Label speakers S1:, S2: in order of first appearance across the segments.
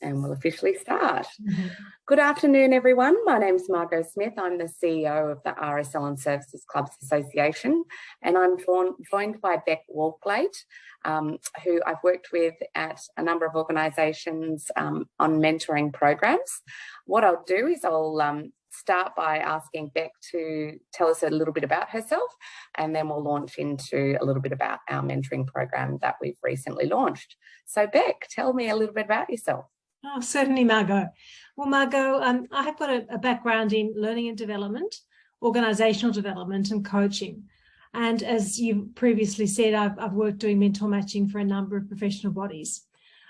S1: And we'll officially start.
S2: Mm-hmm.
S1: Good afternoon, everyone. My name's Margot Smith. I'm the CEO of the RSL Services Clubs Association, and I'm joined by Beck Walklate, who I've worked with at a number of organisations on mentoring programs. What I'll do is I'll start by asking Beck to tell us a little bit about herself, and then we'll launch into a little bit about our mentoring program that we've recently launched. So Beck, tell me a little bit about yourself.
S2: Oh, certainly, Margot. Well, Margot, I have got a background in learning and development, organisational development and coaching. And as you previously said, I've worked doing mentor matching for a number of professional bodies.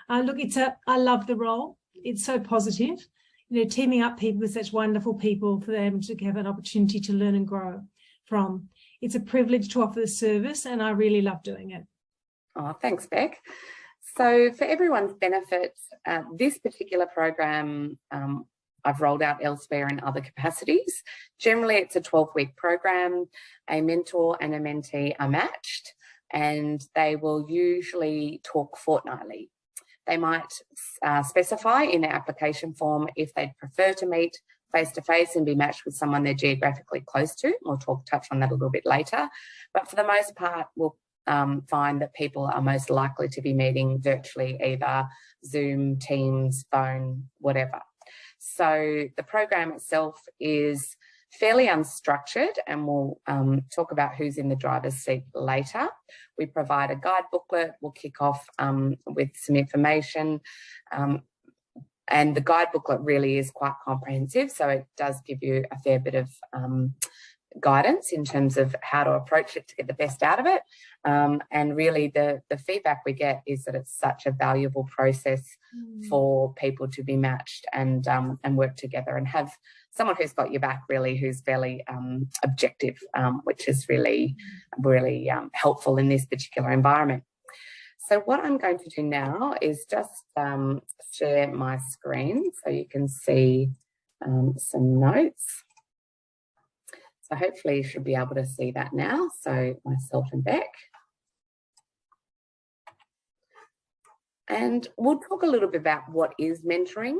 S2: Look, I love the role. It's so positive, teaming up people with such wonderful people for them to have an opportunity to learn and grow from. It's a privilege to offer the service, and I really love doing it.
S1: Oh, thanks, Beck. So for everyone's benefit, this particular program I've rolled out elsewhere in other capacities. Generally, it's a 12-week program. A mentor and a mentee are matched, and they will usually talk fortnightly. They might specify in their application form if they'd prefer to meet face-to-face and be matched with someone they're geographically close to. We'll touch on that a little bit later. But for the most part, we'll find that people are most likely to be meeting virtually, either Zoom, Teams, phone, whatever. So the program itself is fairly unstructured, and we'll talk about who's in the driver's seat later. We provide a guide booklet. We'll kick off with some information, and the guide booklet really is quite comprehensive, so it does give you a fair bit of guidance in terms of how to approach it to get the best out of it. And really the feedback we get is that it's such a valuable process for people to be matched and work together and have someone who's got your back, really, who's fairly objective, which is really helpful in this particular environment. So what I'm going to do now is just share my screen so you can see some notes. So hopefully you should be able to see that now. So myself and Beck. And we'll talk a little bit about what is mentoring,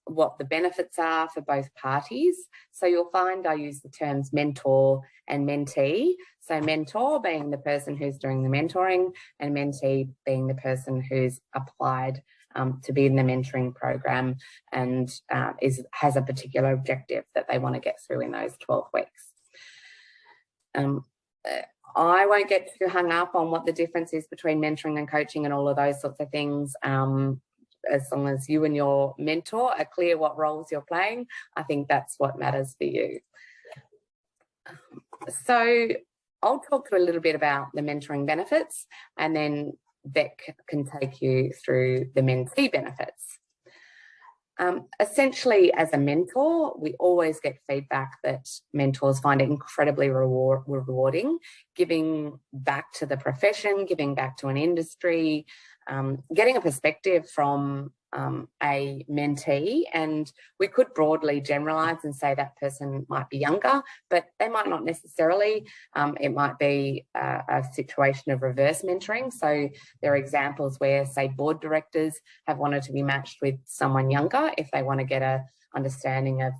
S1: what the benefits are for both parties. So you'll find I use the terms mentor and mentee. So mentor being the person who's doing the mentoring, and mentee being the person who's applied to be in the mentoring program and has a particular objective that they want to get through in those 12 weeks. I won't get too hung up on what the difference is between mentoring and coaching and all of those sorts of things. As long as you and your mentor are clear what roles you're playing, I think that's what matters for you. So I'll talk to a little bit about the mentoring benefits, and then Beck can take you through the mentee benefits. Essentially, as a mentor, we always get feedback that mentors find it incredibly rewarding, giving back to the profession, giving back to an industry, getting a perspective from a mentee. And we could broadly generalise and say that person might be younger, but they might not necessarily. It might be a situation of reverse mentoring. So there are examples where, say, board directors have wanted to be matched with someone younger if they want to get a understanding of,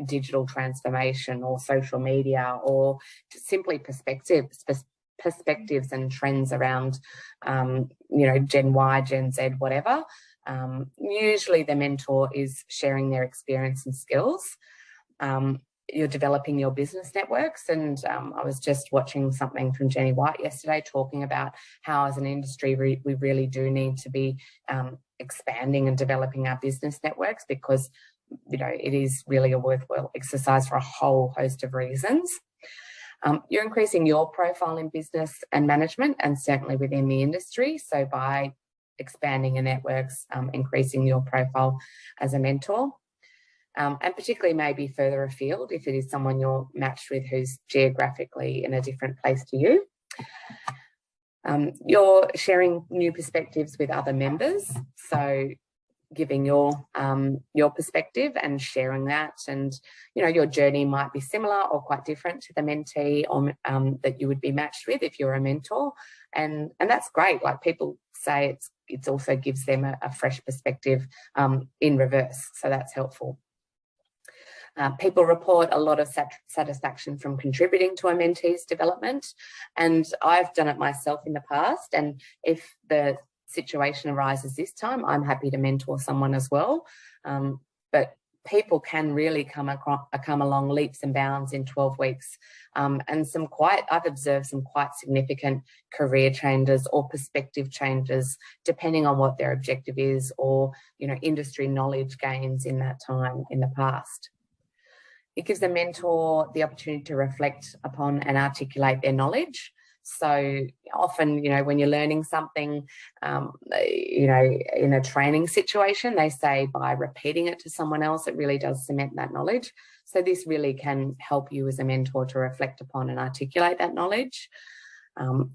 S1: digital transformation or social media, or just simply perspectives and trends around, Gen Y, Gen Z, whatever. Usually the mentor is sharing their experience and skills. You're developing your business networks, and I was just watching something from Jenny White yesterday talking about how as an industry we really do need to be expanding and developing our business networks, because it is really a worthwhile exercise for a whole host of reasons. You're increasing your profile in business and management, and certainly within the industry. So by expanding your networks, increasing your profile as a mentor, and particularly maybe further afield if it is someone you're matched with who's geographically in a different place to you. You're sharing new perspectives with other members, so giving your perspective and sharing that, and your journey might be similar or quite different to the mentee or that you would be matched with if you're a mentor, and that's great. Like, people say it's it also gives them a fresh perspective in reverse. So that's helpful. People report a lot of satisfaction from contributing to a mentee's development, and I've done it myself in the past, and if the situation arises this time, I'm happy to mentor someone as well. But people can really come along leaps and bounds in 12 weeks, and I've observed some quite significant career changes or perspective changes depending on what their objective is, or industry knowledge gains in that time in the past. It gives a mentor the opportunity to reflect upon and articulate their knowledge. So often, when you're learning something, in a training situation, they say by repeating it to someone else, it really does cement that knowledge. So this really can help you as a mentor to reflect upon and articulate that knowledge.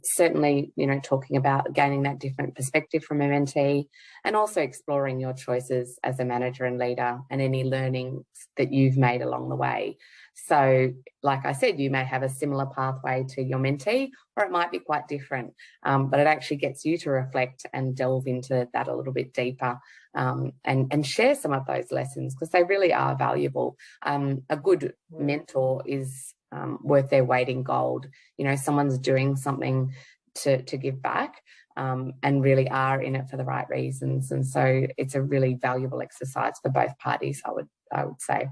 S1: Certainly, talking about gaining that different perspective from a mentee, and also exploring your choices as a manager and leader and any learnings that you've made along the way. So, like I said, you may have a similar pathway to your mentee, or it might be quite different, but it actually gets you to reflect and delve into that a little bit deeper, and share some of those lessons, because they really are valuable. A good mentor is worth their weight in gold. Someone's doing something to give back, and really are in it for the right reasons. And so it's a really valuable exercise for both parties, I would say.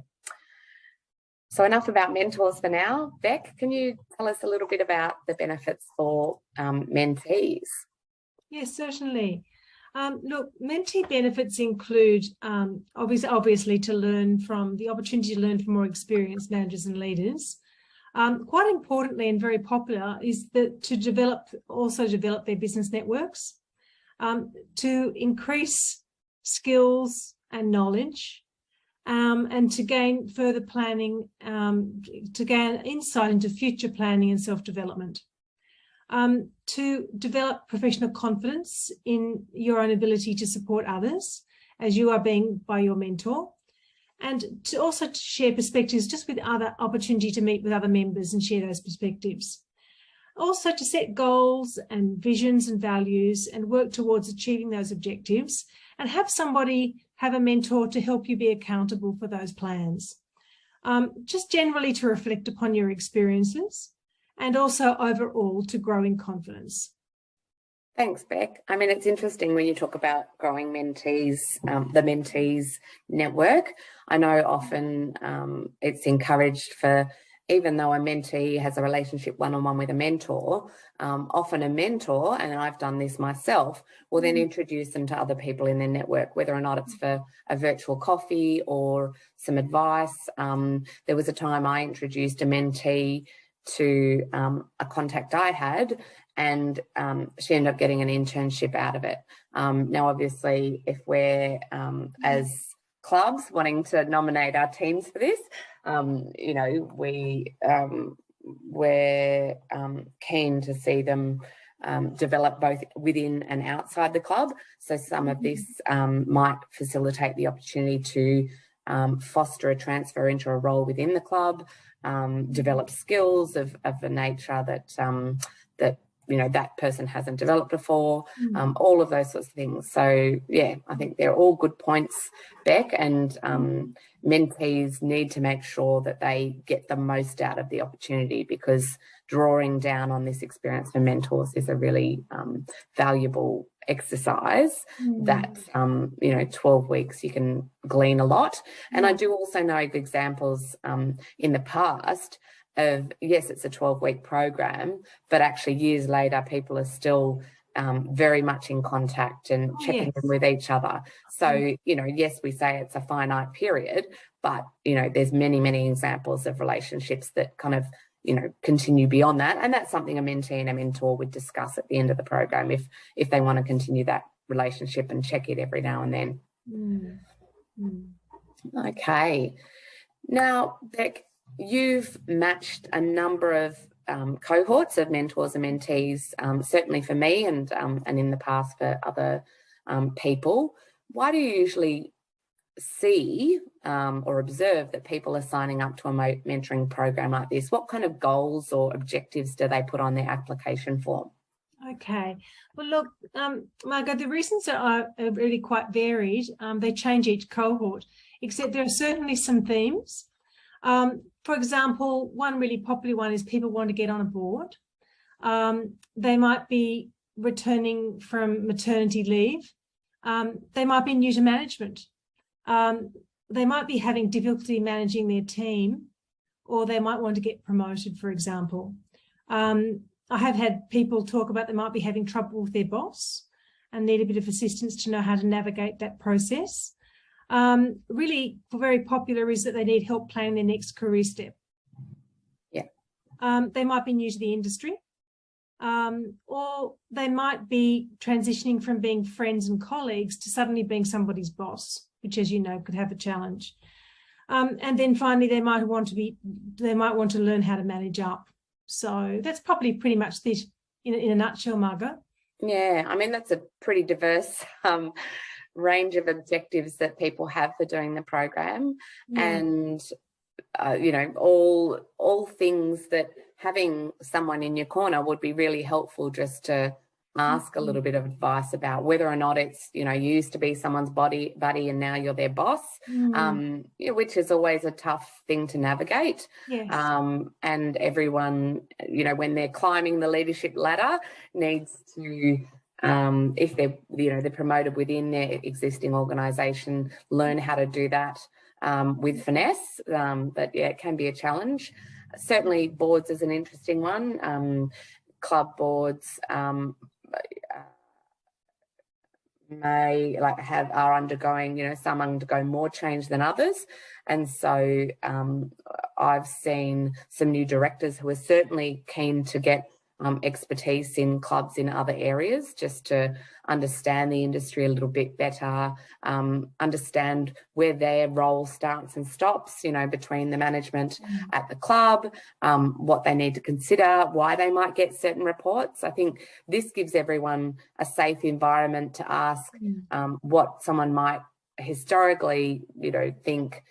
S1: So enough about mentors for now. Beck, can you tell us a little bit about the benefits for mentees?
S2: Yes, certainly. Look, mentee benefits include obviously to learn from the opportunity to learn from more experienced managers and leaders. Quite importantly and very popular is that to develop their business networks, to increase skills and knowledge, and to gain further planning, to gain insight into future planning and self-development, to develop professional confidence in your own ability to support others as you are being by your mentor, and to also share perspectives just with other opportunity to meet with other members and share those perspectives. Also to set goals and visions and values and work towards achieving those objectives, and have a mentor to help you be accountable for those plans. Just generally to reflect upon your experiences, and also overall to grow in confidence.
S1: Thanks, Beck. I mean, it's interesting when you talk about growing mentees, the mentees network. I know often it's encouraged for, even though a mentee has a relationship one-on-one with a mentor, often a mentor, and I've done this myself, will then introduce them to other people in their network, whether or not it's for a virtual coffee or some advice. There was a time I introduced a mentee to a contact I had, and she ended up getting an internship out of it. Now, obviously, if we're as clubs wanting to nominate our teams for this, we're keen to see them develop both within and outside the club. So some of this might facilitate the opportunity to foster a transfer into a role within the club, develop skills of the nature that that person hasn't developed before, all of those sorts of things. So yeah, I think they're all good points, Beck, and mentees need to make sure that they get the most out of the opportunity, because drawing down on this experience for mentors is a really valuable exercise that 12 weeks you can glean a lot. And I do also know examples in the past of, yes, it's a 12-week program, but actually years later people are still very much in contact and checking in with each other. So yes, we say it's a finite period, but there's many examples of relationships that kind of continue beyond that, and that's something a mentee and a mentor would discuss at the end of the program if they want to continue that relationship and check it every now and then. Okay, now Beck, you've matched a number of cohorts of mentors and mentees, certainly for me and in the past for other people. Why do you usually see or observe that people are signing up to a mentoring program like this? What kind of goals or objectives do they put on their application form?
S2: Okay. Well, look, Margot, the reasons are really quite varied. They change each cohort, except there are certainly some themes. For example, one really popular one is people want to get on a board. They might be returning from maternity leave. They might be new to management. They might be having difficulty managing their team, or they might want to get promoted, for example. I have had people talk about they might be having trouble with their boss and need a bit of assistance to know how to navigate that process. Really, very popular is that they need help planning their next career step.
S1: Yeah.
S2: They might be new to the industry, or they might be transitioning from being friends and colleagues to suddenly being somebody's boss, which, as you know, could have a challenge. And then finally, they might want to learn how to manage up. So that's probably pretty much this in a nutshell, Margot.
S1: Yeah, I mean, that's a pretty diverse range of objectives that people have for doing the program. Yeah. And, you know, all things that having someone in your corner would be really helpful, just to ask a little bit of advice about whether or not it's, you know, you used to be someone's buddy and now you're their boss, which is always a tough thing to navigate.
S2: Yes.
S1: And everyone, you know, when they're climbing the leadership ladder, needs to, if they're, you know, they're promoted within their existing organisation, learn how to do that with finesse. But yeah, it can be a challenge. Certainly boards is an interesting one. Club boards are undergoing, you know, some undergo more change than others. And so I've seen some new directors who are certainly keen to get expertise in clubs in other areas, just to understand the industry a little bit better, understand where their role starts and stops, you know, between the management at the club, what they need to consider, why they might get certain reports. I think this gives everyone a safe environment to ask what someone might historically, you know, think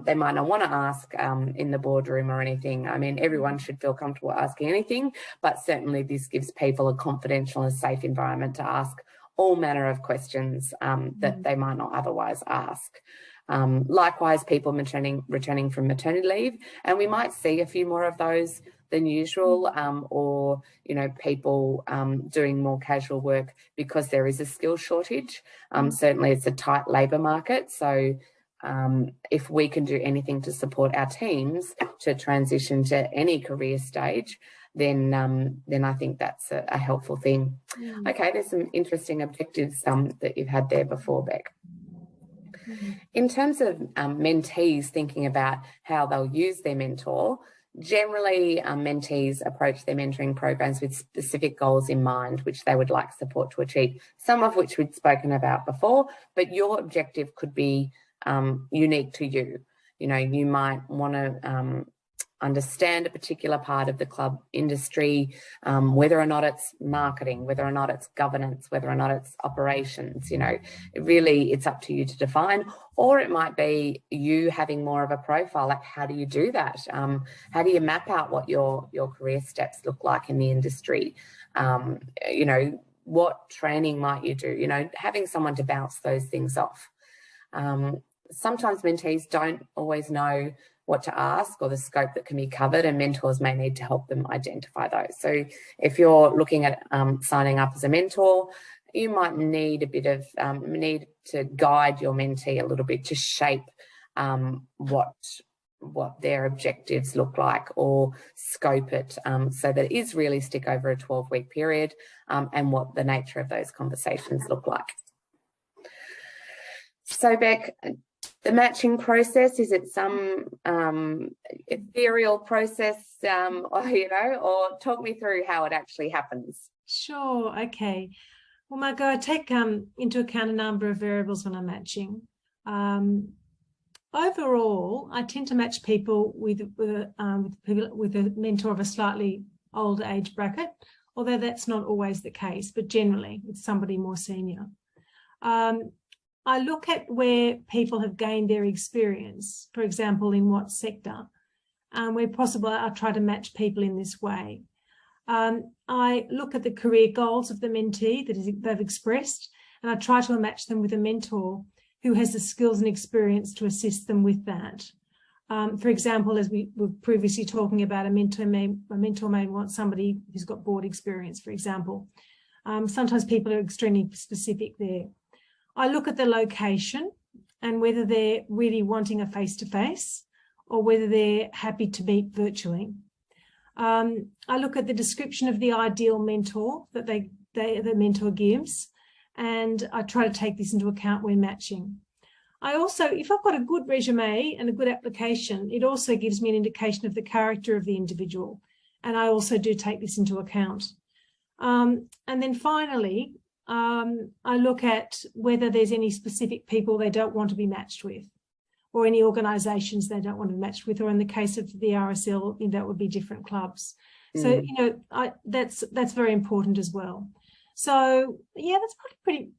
S1: they might not want to ask in the boardroom or anything. I mean, everyone should feel comfortable asking anything, but certainly this gives people a confidential and safe environment to ask all manner of questions that they might not otherwise ask. Likewise, people returning from maternity leave, and we might see a few more of those than usual, or, you know, people doing more casual work because there is a skill shortage. Certainly it's a tight labour market, so if we can do anything to support our teams to transition to any career stage, then I think that's a helpful thing. Okay, there's some interesting objectives that you've had there before, Beck. In terms of mentees thinking about how they'll use their mentor, generally mentees approach their mentoring programs with specific goals in mind, which they would like support to achieve, some of which we'd spoken about before, but your objective could be unique to you. You know, you might want to understand a particular part of the club industry, whether or not it's marketing, whether or not it's governance, whether or not it's operations. You know, it's up to you to define. Or it might be you having more of a profile, like how do you do that? How do you map out what your career steps look like in the industry? You know, what training might you do? You know, having someone to bounce those things off. Sometimes mentees don't always know what to ask or the scope that can be covered, and mentors may need to help them identify those. So if you're looking at signing up as a mentor, you might need a bit of need to guide your mentee a little bit to shape what their objectives look like, or scope it so that it is realistic over a 12-week period, and what the nature of those conversations look like. So, Beck, the matching process, is it some ethereal process, or, you know, or talk me through how it actually happens?
S2: Sure. Okay. Well, Margot, I take into account a number of variables when I'm matching. Overall, I tend to match people with a mentor of a slightly older age bracket, although that's not always the case, but generally it's somebody more senior. I look at where people have gained their experience, for example, in what sector. Where possible, I try to match people in this way. I look at the career goals of the mentee that they've expressed, and I try to match them with a mentor who has the skills and experience to assist them with that. For example, as we were previously talking about, a mentor may want somebody who's got board experience, for example. Sometimes people are extremely specific there. I look at the location and whether they're really wanting a face-to-face or whether they're happy to meet virtually. I look at the description of the ideal mentor that the mentor gives, and I try to take this into account when matching. I also, if I've got a good resume and a good application, it also gives me an indication of the character of the individual, and I also do take this into account. And then finally, I look at whether there's any specific people they don't want to be matched with, or any organisations they don't want to be matched with, or in the case of the RSL, that would be different clubs. So, that's very important as well. So, yeah, that's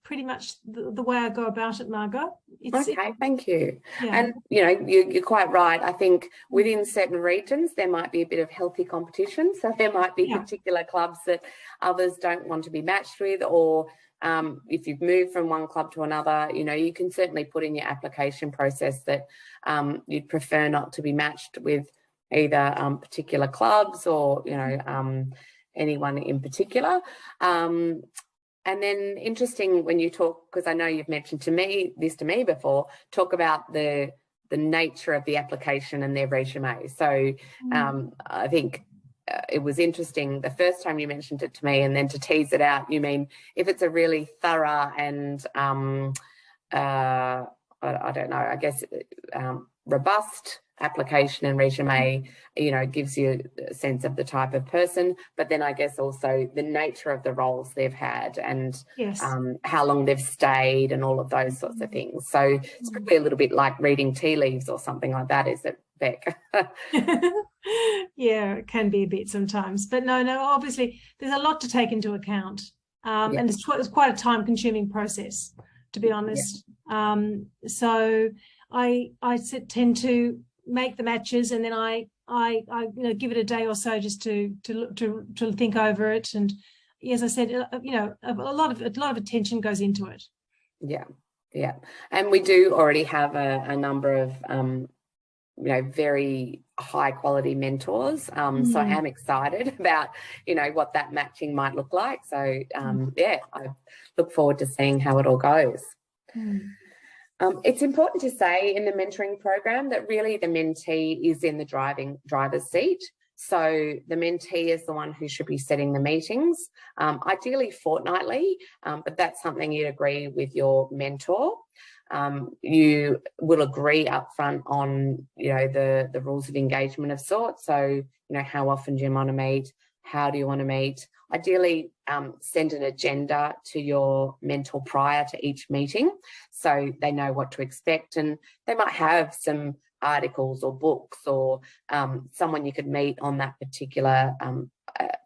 S2: pretty much the way I go about it, Margot.
S1: Okay, thank you.
S2: Yeah.
S1: And, you're quite right. I think within certain regions, there might be a bit of healthy competition. So there might be particular clubs that others don't want to be matched with, or if you've moved from one club to another, you can certainly put in your application process that you'd prefer not to be matched with either particular clubs or, anyone in particular. And then interesting when you talk, because I know you've mentioned to me before, talk about the nature of the application and their resume. So I think it was interesting the first time you mentioned it to me, and then to tease it out, you mean if it's a really thorough and I don't know, I guess robust application and resume, gives you a sense of the type of person, but then I guess also the nature of the roles they've had and how long they've stayed and all of those sorts of things. So it's probably a little bit like reading tea leaves or something like that, is it, Beck?
S2: Yeah, it can be a bit sometimes, but no, obviously there's a lot to take into account, and it's quite a time-consuming process, to be honest. So I tend to make the matches, and then I give it a day or so just to think over it. And as I said, a lot of attention goes into it. Yeah,
S1: and we do already have a number of very high quality mentors. So I am excited about what that matching might look like. So I look forward to seeing how it all goes. It's important to say in the mentoring program that really the mentee is in the driver's seat. So the mentee is the one who should be setting the meetings, ideally fortnightly, but that's something you'd agree with your mentor. You will agree up front on, the rules of engagement of sorts. So, how often do you want to meet? How do you want to meet? Ideally, send an agenda to your mentor prior to each meeting so they know what to expect, and they might have some articles or books or someone you could meet on that particular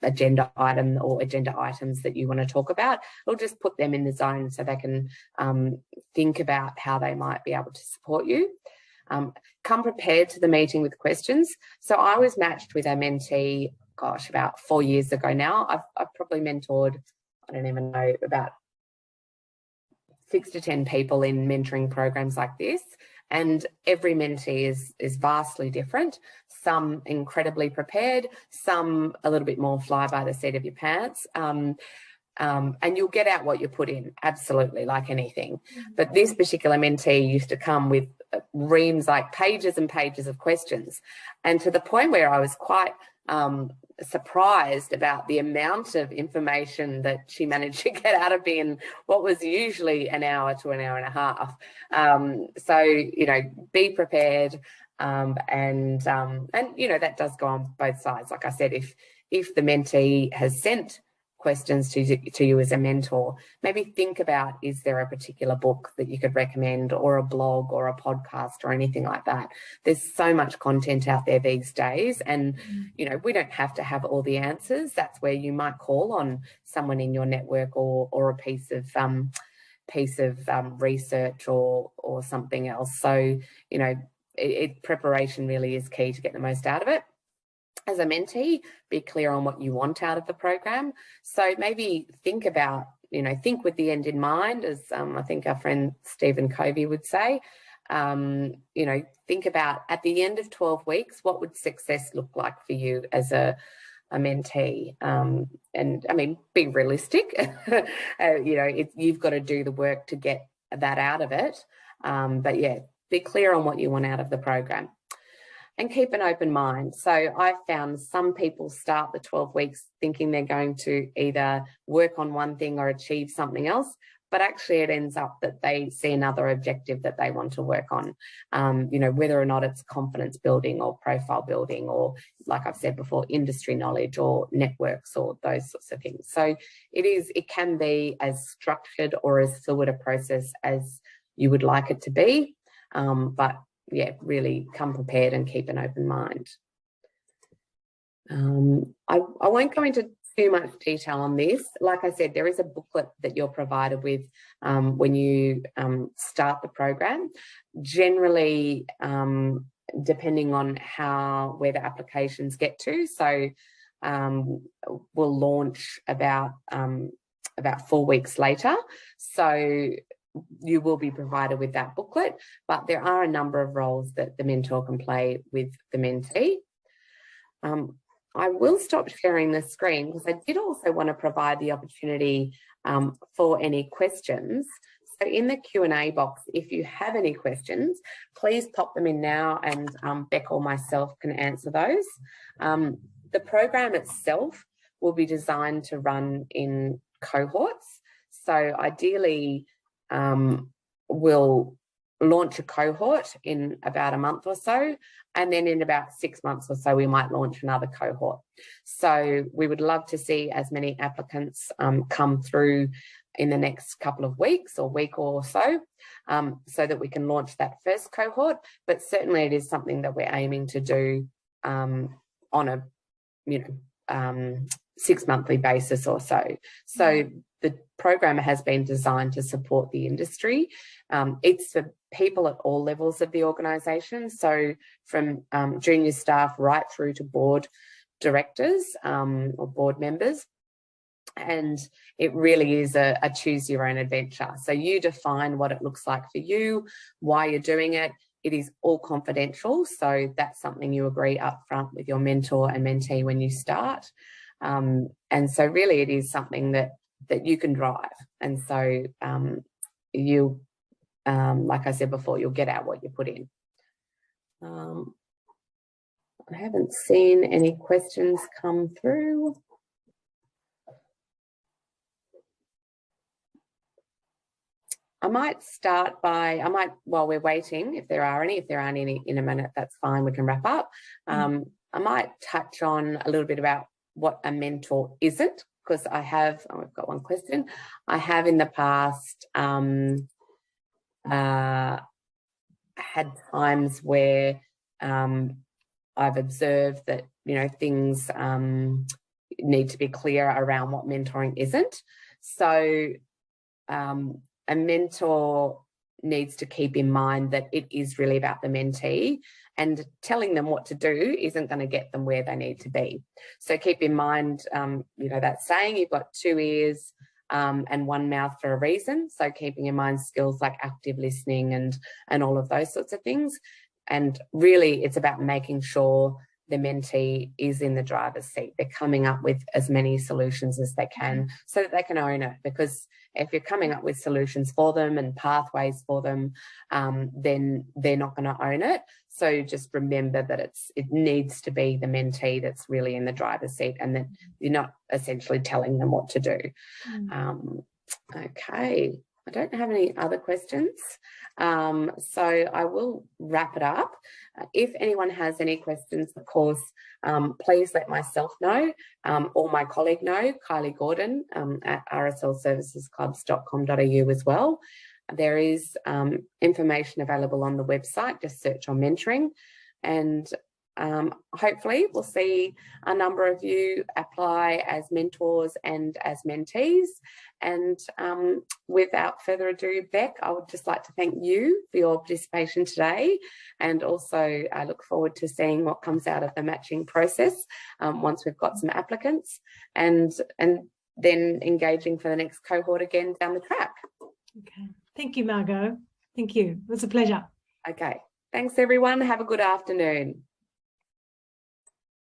S1: agenda item or agenda items that you want to talk about. Or just put them in the zone so they can think about how they might be able to support you. Come prepared to the meeting with questions. So I was matched with a mentee, about 4 years ago now. I've probably mentored, I don't even know, about 6 to 10 people in mentoring programs like this. And every mentee is vastly different. Some incredibly prepared, some a little bit more fly by the seat of your pants. And you'll get out what you put in, absolutely, like anything. But this particular mentee used to come with reams, like pages and pages of questions. And to the point where I was quite surprised about the amount of information that she managed to get out of me in what was usually an hour to an hour and a half. So, be prepared. And that does go on both sides. Like I said, if the mentee has sent questions to you as a mentor, maybe think about, is there a particular book that you could recommend, or a blog or a podcast or anything like that? There's so much content out there these days, and we don't have to have all the answers. That's where you might call on someone in your network or a piece of research or something else. So preparation really is key to get the most out of it. as a mentee, be clear on what you want out of the program. So maybe think about, think with the end in mind, as I think our friend Stephen Covey would say. Think about at the end of 12 weeks, what would success look like for you as a mentee? And I mean, be realistic. You've got to do the work to get that out of it. But yeah, be clear on what you want out of the program. And keep an open mind. So I've found some people start the 12 weeks thinking they're going to either work on one thing or achieve something else, but actually it ends up that they see another objective that they want to work on, whether or not it's confidence building or profile building or, like I've said before, industry knowledge or networks or those sorts of things. So it can be as structured or as fluid a process as you would like it to be, but yeah, really come prepared and keep an open mind. I won't go into too much detail on this. Like I said, there is a booklet that you're provided with when you start the program. Generally, depending on where the applications get to, so we'll launch about 4 weeks later. So you will be provided with that booklet, but there are a number of roles that the mentor can play with the mentee. I will stop sharing the screen because I did also want to provide the opportunity for any questions. So in the Q&A box, if you have any questions, please pop them in now, and Beck or myself can answer those. The program itself will be designed to run in cohorts. So ideally, we'll launch a cohort in about a month or so, and then in about 6 months or so we might launch another cohort. So we would love to see as many applicants come through in the next couple of weeks or week or so, so that we can launch that first cohort. But certainly it is something that we're aiming to do on a 6 monthly basis or so. So the program has been designed to support the industry. It's for people at all levels of the organisation, so from junior staff right through to board directors or board members. And it really is a choose your own adventure. So you define what it looks like for you, why you're doing it. It is all confidential, so that's something you agree up front with your mentor and mentee when you start. And so really it is something that you can drive. And so like I said before, you'll get out what you put in. I haven't seen any questions come through. While we're waiting, if there aren't any in a minute, that's fine, we can wrap up. I might touch on a little bit about what a mentor isn't, because I've got one question. I have in the past had times where I've observed that, things need to be clear around what mentoring isn't. So a mentor needs to keep in mind that it is really about the mentee, and telling them what to do isn't going to get them where they need to be. So keep in mind, that saying, you've got 2 ears and 1 mouth for a reason. So keeping in mind skills like active listening and all of those sorts of things. And really it's about making sure the mentee is in the driver's seat. They're coming up with as many solutions as they can so that they can own it. Because if you're coming up with solutions for them and pathways for them, then they're not going to own it. So just remember that it needs to be the mentee that's really in the driver's seat, and that you're not essentially telling them what to do. Okay. I don't have any other questions, so I will wrap it up. If anyone has any questions, of course, please let myself know or my colleague know, Kylie Gordon at RSL Services Clubs.com.au as well. There is information available on the website. Just search on mentoring, and hopefully we'll see a number of you apply as mentors and as mentees. And without further ado, Beck, I would just like to thank you for your participation today, and also I look forward to seeing what comes out of the matching process once we've got some applicants, and then engaging for the next cohort again down the track.
S2: Okay. Thank you, Margot. Thank you. It was a pleasure.
S1: Okay. Thanks, everyone. Have a good afternoon.